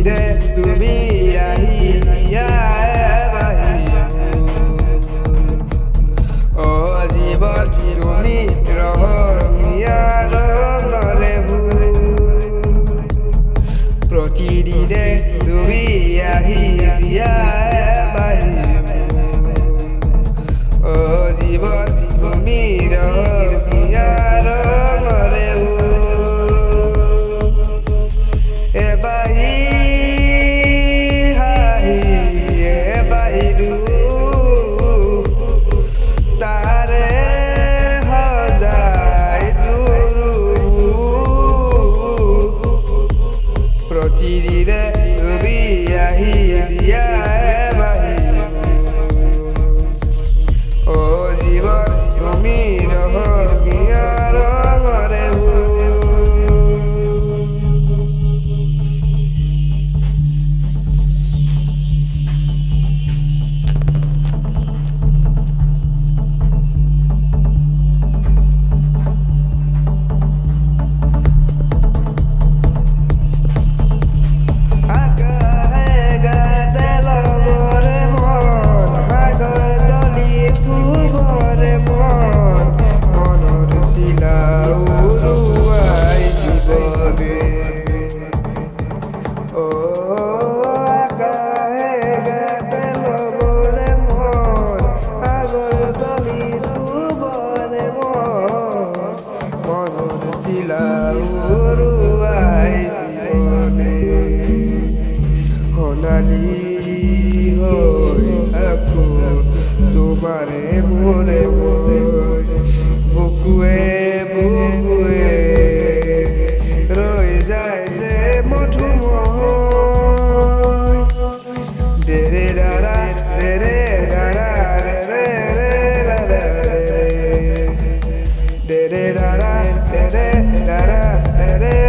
প্ৰতিদিনে তুমি আহি জীৱন তুমি ৰহস্যময় ৰঙৰে প্ৰতিদিনে তুমি আহি জীৱন তুমি ৰহস্যময় ৰঙৰে প্ৰতিদিনে তুমি আহি জীৱন তুমি ৰহস্যময় ৰঙৰে সোণালী হৈ থাকো তোমাৰে মোৰে বুকুৱে বুকুৱে ৰৈ যায় যে মধুময় দেৰে দাৰা দেৰে দাৰা দেৰে দাৰা দেৰে দাৰা দেৰে দাৰা দেৰে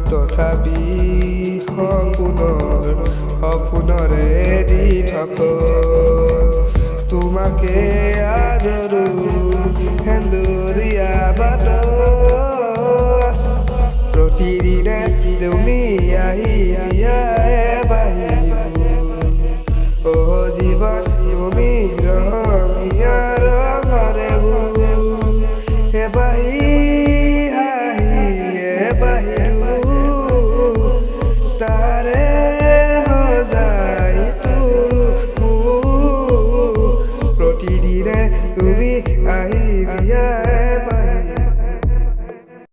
তথাপি সপোনৰে দি থাকো তোমাকে আদৰো হেন্দু